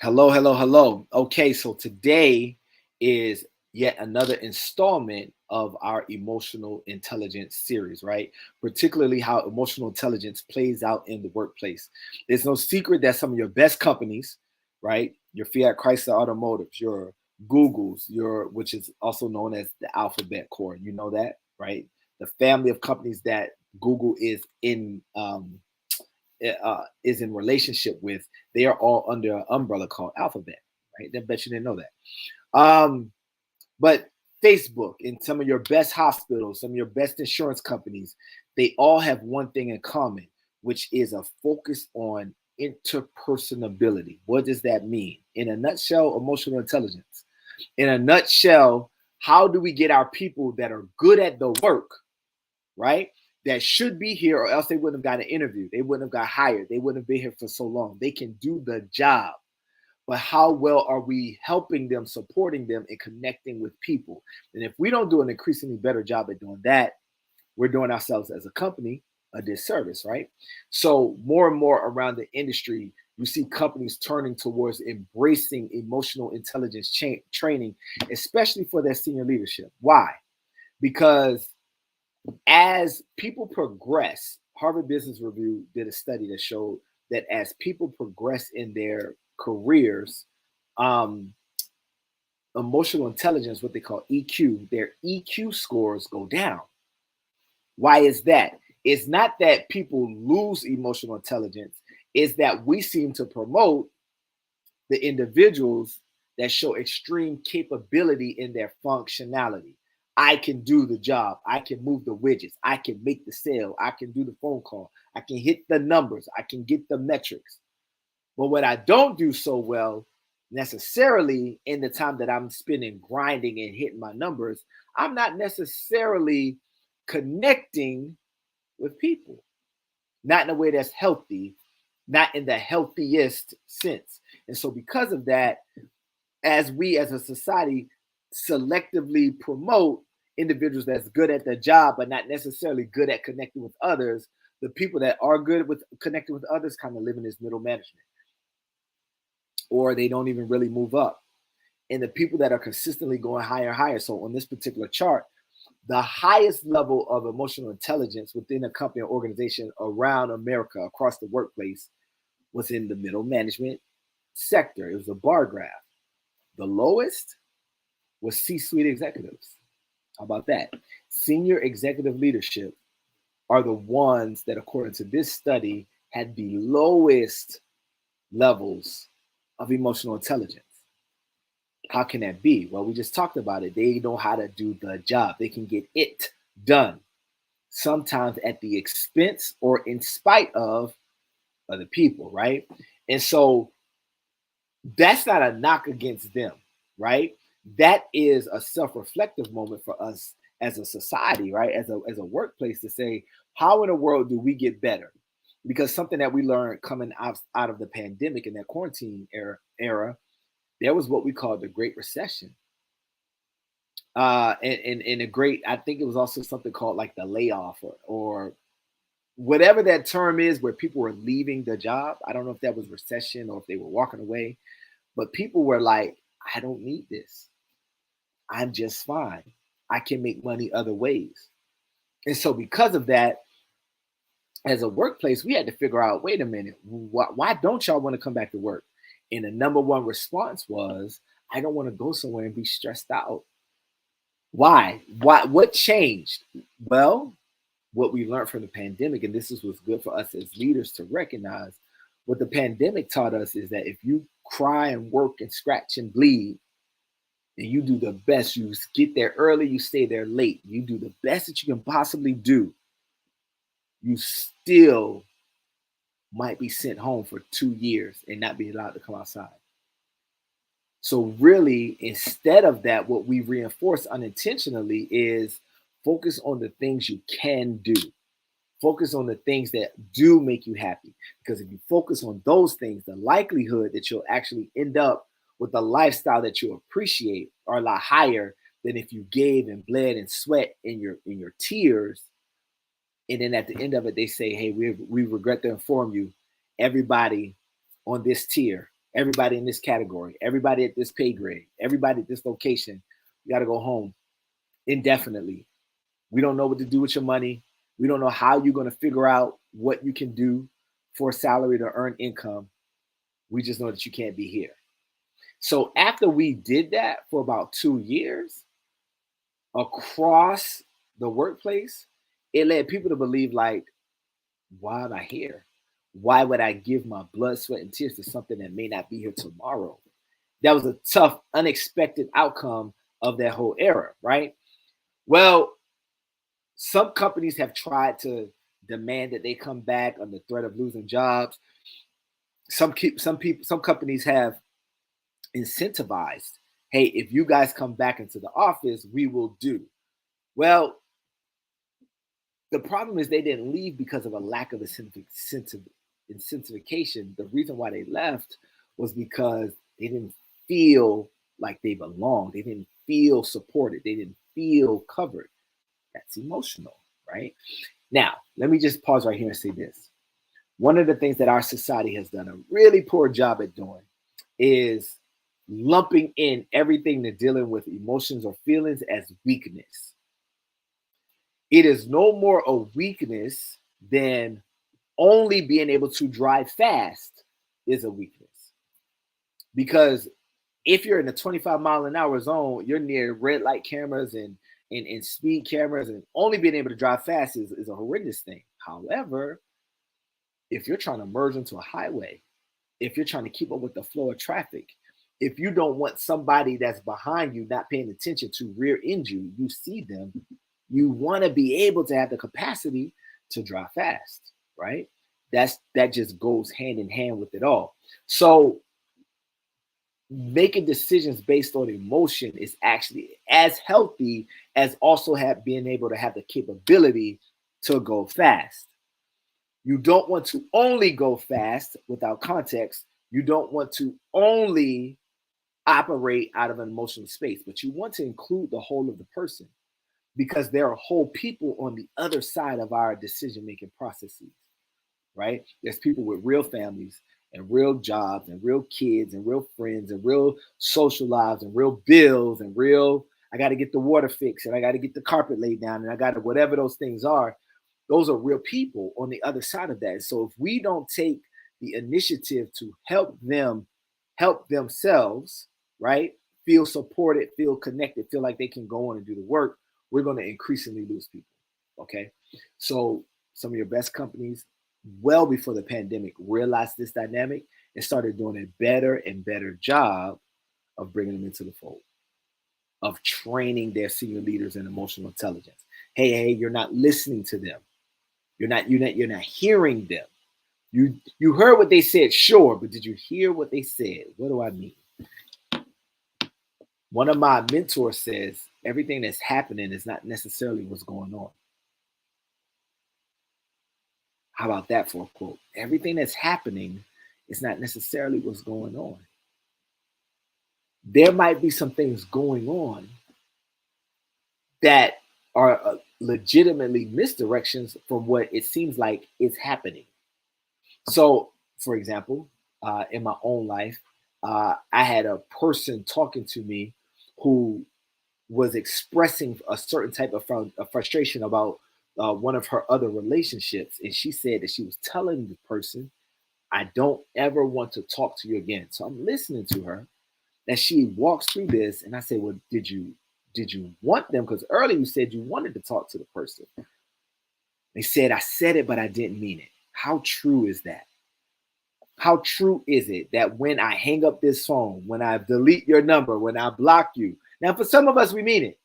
Hello, hello, hello. Okay, so today is yet another installment of our emotional intelligence series, right? Particularly how emotional intelligence plays out in the workplace. There's no secret that some of your best companies, right? Your Fiat Chrysler Automotives, your Googles, your which is also known as the Alphabet Core. You know that, right? The family of companies that Google is in relationship with, they are all under an umbrella called Alphabet, right? I bet you didn't know that. But Facebook and some of your best hospitals, some of your best insurance companies, they all have one thing in common, which is a focus on interpersonability. What does that mean? In a nutshell, emotional intelligence. In a nutshell, how do we get our people that are good at the work, right? That should be here, or else they wouldn't have got an interview. They wouldn't have got hired. They wouldn't have been here for so long. They can do the job. But how well are we helping them, supporting them, and connecting with people? And if we don't do an increasingly better job at doing that, we're doing ourselves as a company a disservice, right? So more and more around the industry, you see companies turning towards embracing emotional intelligence training, especially for their senior leadership. Why? Because as people progress, Harvard Business Review did a study that showed that as people progress in their careers, um, emotional intelligence, what they call EQ, their EQ scores go down. Why is that? It's not that people lose emotional intelligence, it's that we seem to promote the individuals that show extreme capability in their functionality. I can do the job. I can move the widgets. I can make the sale. I can do the phone call. I can hit the numbers. I can get the metrics. But what I don't do so well necessarily in the time that I'm spending grinding and hitting my numbers, I'm not necessarily connecting with people, not in a way that's healthy, not in the healthiest sense. And so, because of that, as we as a society selectively promote individuals that's good at their job, but not necessarily good at connecting with others, the people that are good with connecting with others kind of live in this middle management, or they don't even really move up. And the people that are consistently going higher and higher. So on this particular chart, the highest level of emotional intelligence within a company or organization around America, across the workplace, was in the middle management sector. It was a bar graph. The lowest was C-suite executives. How about that? Senior executive leadership are the ones that, according to this study, had the lowest levels of emotional intelligence. How can that be? Well, we just talked about it. They know how to do the job. They can get it done, sometimes at the expense or in spite of other people, right? And so that's not a knock against them, right? That is a self-reflective moment for us as a society, right? As a workplace to say, how in the world do we get better? Because something that we learned coming out of the pandemic and that quarantine era, there was what we call the Great Recession. And a great, I think it was also something called like the layoff or whatever that term is, where people were leaving the job. I don't know if that was recession or if they were walking away, but people were like, I don't need this. I'm just fine. I can make money other ways. And so, because of that, as a workplace, we had to figure out, wait a minute, why don't y'all want to come back to work? And the number one response was, I don't want to go somewhere and be stressed out. Why? What changed? Well, what we learned from the pandemic, and this is what's good for us as leaders to recognize, what the pandemic taught us is that if you cry and work and scratch and bleed, and you do the best, you get there early, you stay there late, you do the best that you can possibly do, you still might be sent home for 2 years and not be allowed to come outside. So really, instead of that, what we reinforce unintentionally is focus on the things you can do. Focus on the things that do make you happy. Because if you focus on those things, the likelihood that you'll actually end up with a lifestyle that you appreciate are a lot higher than if you gave and bled and sweat in your tears. And then at the end of it, they say, hey, we regret to inform you, everybody on this tier, everybody in this category, everybody at this pay grade, everybody at this location, you got to go home indefinitely. We don't know what to do with your money. We don't know how you're going to figure out what you can do for a salary to earn income. We just know that you can't be here. So after we did that for about 2 years across the workplace, it led people to believe like, why am I here? Why would I give my blood, sweat, and tears to something that may not be here tomorrow? That was a tough, unexpected outcome of that whole era, right? Well, some companies have tried to demand that they come back under threat of losing jobs. Some companies have incentivized, hey, if you guys come back into the office, we will do. Well, the problem is they didn't leave because of a lack of incentivization. The reason why they left was because they didn't feel like they belonged. They didn't feel supported. They didn't feel covered. That's emotional, right? Now, let me just pause right here and say this. One of the things that our society has done a really poor job at doing is lumping in everything to dealing with emotions or feelings as weakness. It is no more a weakness than only being able to drive fast is a weakness. Because if you're in a 25-mile-an-hour zone, you're near red light cameras and speed cameras, and only being able to drive fast is a horrendous thing. However, if you're trying to merge into a highway, if you're trying to keep up with the flow of traffic, if you don't want somebody that's behind you not paying attention to rear end you, you see them, you want to be able to have the capacity to drive fast, right? That just goes hand in hand with it all. So making decisions based on emotion is actually as healthy as also being able to have the capability to go fast. You don't want to only go fast without context. You don't want to only operate out of an emotional space, but you want to include the whole of the person, because there are whole people on the other side of our decision-making processes, right? There's people with real families and real jobs and real kids and real friends and real social lives and real bills and real, I got to get the water fixed and I got to get the carpet laid down and I got to, whatever those things are, those are real people on the other side of that. So if we don't take the initiative to help them help themselves, right, feel supported, feel connected, feel like they can go on and do the work, we're going to increasingly lose people. Okay. So some of your best companies, well before the pandemic, realized this dynamic and started doing a better and better job of bringing them into the fold, of training their senior leaders in emotional intelligence. Hey, you're not listening to them. You're not hearing them. You heard what they said, sure, but did you hear what they said? What do I mean? One of my mentors says, everything that's happening is not necessarily what's going on. How about that for a quote? Everything that's happening is not necessarily what's going on. There might be some things going on that are legitimately misdirections from what it seems like is happening. So, for example, in my own life, I had a person talking to me who was expressing a certain type of frustration about one of her other relationships. And she said that she was telling the person, I don't ever want to talk to you again. So I'm listening to her and she walks through this. And I said, well, did you want them? Because earlier you said you wanted to talk to the person. They said, I said it, but I didn't mean it. How true is that? How true is it that when I hang up this phone, when I delete your number, when I block you, now for some of us, we mean it,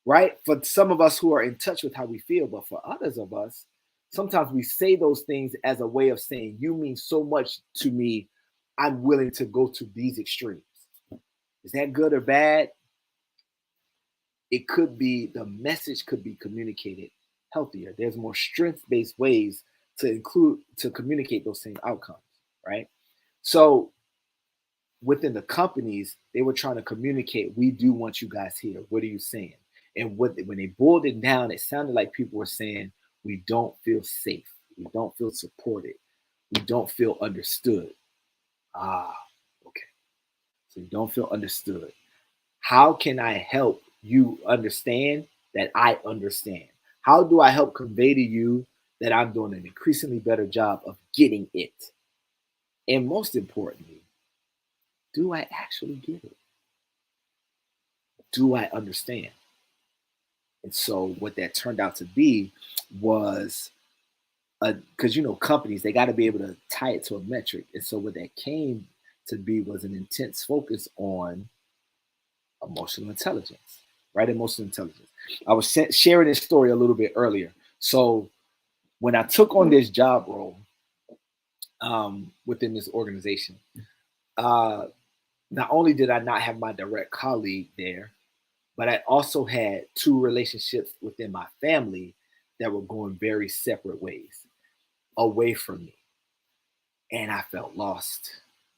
right? For some of us who are in touch with how we feel, but for others of us, sometimes we say those things as a way of saying, you mean so much to me, I'm willing to go to these extremes. Is that good or bad? It could be, the message could be communicated healthier. There's more strength-based ways to communicate those same outcomes, right? So within the companies, they were trying to communicate, we do want you guys here. What are you saying? And when they boiled it down, it sounded like people were saying, we don't feel safe. We don't feel supported. We don't feel understood. Ah, okay. So you don't feel understood. How can I help you understand that I understand? How do I help convey to you that I'm doing an increasingly better job of getting it? And most importantly, do I actually get it? Do I understand? And so what that turned out to be was because companies, they got to be able to tie it to a metric. And so what that came to be was an intense focus on emotional intelligence, right? Emotional intelligence. I was sharing this story a little bit earlier. So when I took on this job role within this organization, uh, not only did I not have my direct colleague there, but I also had two relationships within my family that were going very separate ways away from me. And I felt lost,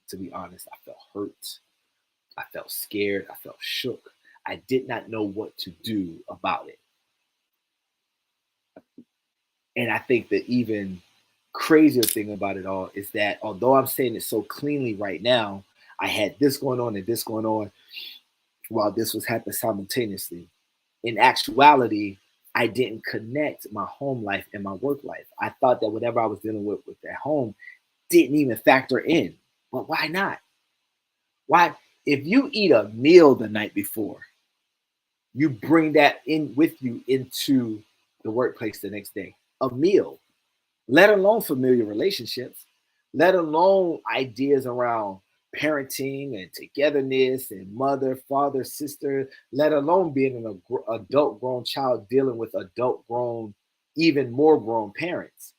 to be honest. I felt hurt. I felt scared. I felt shook. I did not know what to do about it. And I think the even crazier thing about it all is that although I'm saying it so cleanly right now, I had this going on and this going on while this was happening simultaneously. In actuality, I didn't connect my home life and my work life. I thought that whatever I was dealing with at home didn't even factor in. But why not? Why? If you eat a meal the night before, you bring that in with you into the workplace the next day. A meal, let alone familiar relationships, let alone ideas around parenting and togetherness and mother, father, sister, let alone being an adult grown child dealing with adult grown, even more grown parents.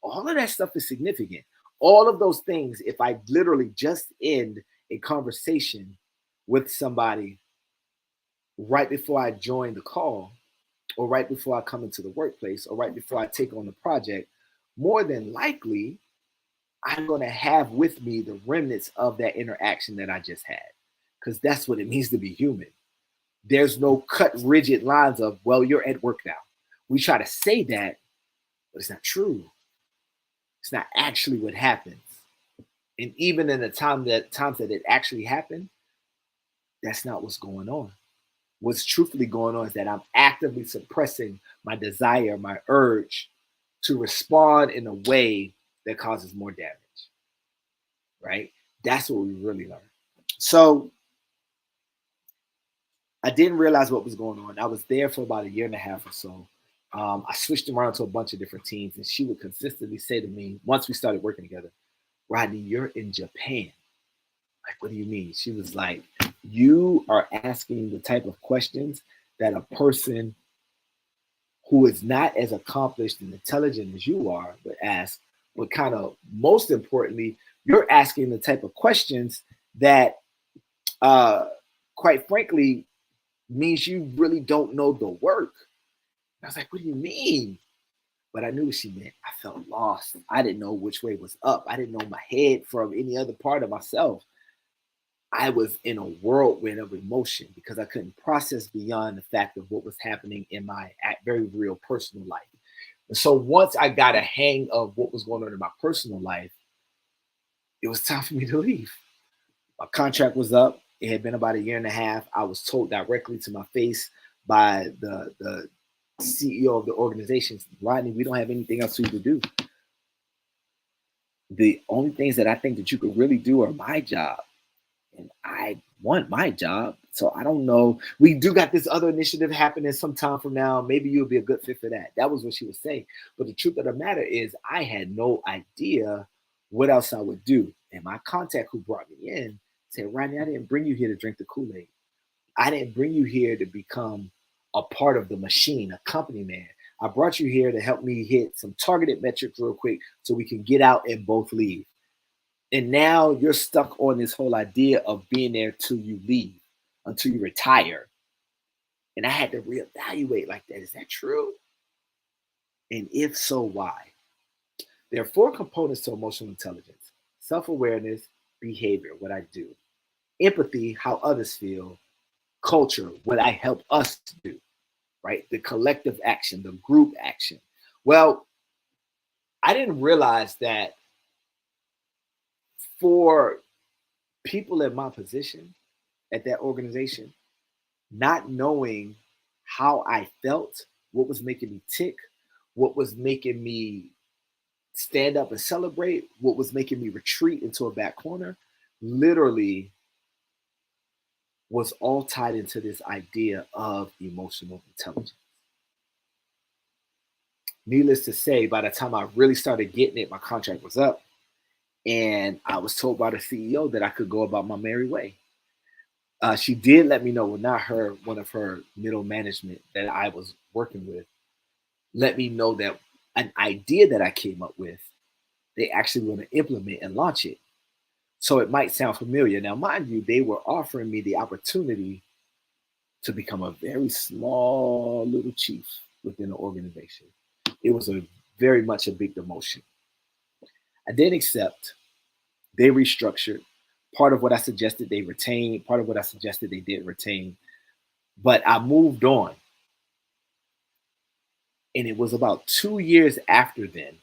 All of that stuff is significant. All of those things, if I literally just end a conversation with somebody right before I join the call, or right before I come into the workplace, or right before I take on the project, more than likely, I'm going to have with me the remnants of that interaction that I just had. Because that's what it means to be human. There's no cut, rigid lines of, well, you're at work now. We try to say that, but it's not true. It's not actually what happens. And even in the times that it actually happened, that's not what's going on. What's truthfully going on is that I'm actively suppressing my desire, my urge to respond in a way that causes more damage, right? That's what we really learn. So I didn't realize what was going on. I was there for about a year and a half or so. I switched around to a bunch of different teams, and she would consistently say to me, once we started working together, Rodney, you're in Japan. Like, what do you mean? She was like, you are asking the type of questions that a person who is not as accomplished and intelligent as you are would ask, but kind of most importantly, you're asking the type of questions that, uh, quite frankly, means you really don't know the work. I was like, what do you mean? But I knew what she meant. I felt lost. I didn't know which way was up. I didn't know my head from any other part of myself. I was in a whirlwind of emotion because I couldn't process beyond the fact of what was happening in my very real personal life. And so once I got a hang of what was going on in my personal life, it was time for me to leave. My contract was up. It had been about a year and a half. I was told directly to my face by the CEO of the organization, Rodney, we don't have anything else for you to do. The only things that I think that you could really do are my job. And I want my job. So I don't know. We do got this other initiative happening sometime from now. Maybe you'll be a good fit for that. That was what she was saying. But the truth of the matter is, I had no idea what else I would do. And my contact who brought me in said, Rodney, I didn't bring you here to drink the Kool-Aid. I didn't bring you here to become a part of the machine, a company man. I brought you here to help me hit some targeted metrics real quick so we can get out and both leave. And now you're stuck on this whole idea of being there till you leave, until you retire. And I had to reevaluate like that. Is that true? And if so, why? There are four components to emotional intelligence: self-awareness, behavior, what I do; empathy, how others feel; culture, what I help us to do, right? The collective action, the group action. Well, I didn't realize that for people in my position at that organization, not knowing how I felt, what was making me tick, what was making me stand up and celebrate, what was making me retreat into a back corner, literally was all tied into this idea of emotional intelligence. Needless to say, by the time I really started getting it, my contract was up, and I was told by the CEO that I could go about my merry way. She did let me know, well, not her, one of her middle management that I was working with, let me know that an idea that I came up with, they actually want to implement and launch it. So it might sound familiar. Now, mind you, they were offering me the opportunity to become a very small little chief within the organization. It was a very much a big demotion. I didn't accept. They restructured. Part of what I suggested they retained, part of what I suggested they didn't retain. But I moved on. And it was about 2 years after then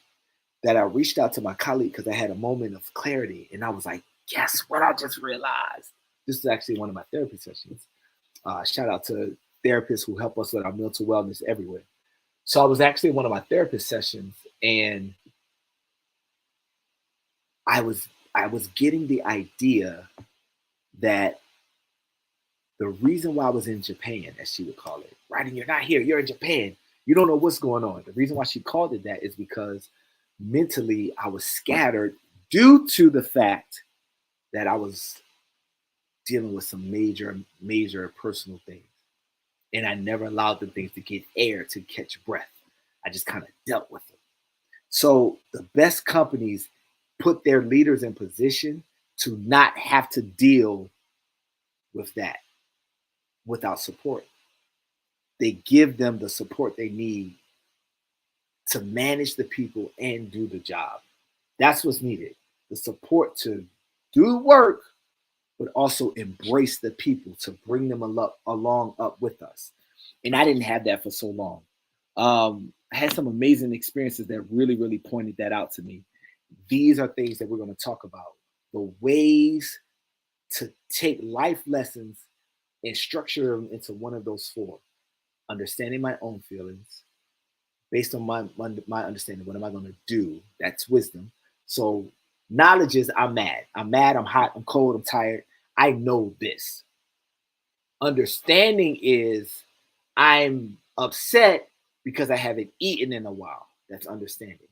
that I reached out to my colleague because I had a moment of clarity. And I was like, guess what I just realized? This is actually one of my therapy sessions. Shout out to therapists who help us with our mental wellness everywhere. So I was actually in one of my therapist sessions, and I was getting the idea that the reason why I was in Japan, as she would call it, right? And you're not here, you're in Japan. You don't know what's going on. The reason why she called it that is because mentally I was scattered due to the fact that I was dealing with some major personal things. And I never allowed them things to get air, to catch breath. I just kind of dealt with them. So the best companies put their leaders in position to not have to deal with that without support. They give them the support they need to manage the people and do the job. That's what's needed. The support to do the work, but also embrace the people to bring them along up with us. And I didn't have that for so long. I had some amazing experiences that really pointed that out to me. These are things that we're going to talk about. The ways to take life lessons and structure them into one of those four. Understanding my own feelings, based on my understanding. What am I going to do? That's wisdom. So knowledge is I'm mad. I'm mad. I'm hot. I'm cold. I'm tired. I know this. Understanding is I'm upset because I haven't eaten in a while. That's understanding.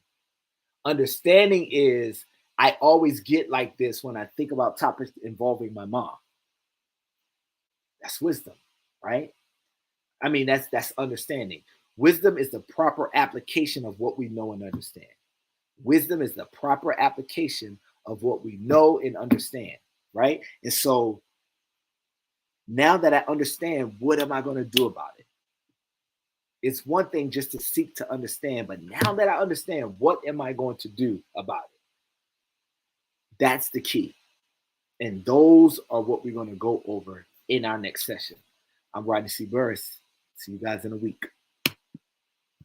Understanding is I always get like this when I think about topics involving my mom. That's wisdom, right? I mean, that's understanding. Wisdom is the proper application of what we know and understand. Wisdom is the proper application of what we know and understand, right? And so now that I understand, what am I going to do about it? It's one thing just to seek to understand, but now that I understand, what am I going to do about it? That's the key. And those are what we're going to go over in our next session. I'm Rodney C. Burris. See you guys in a week.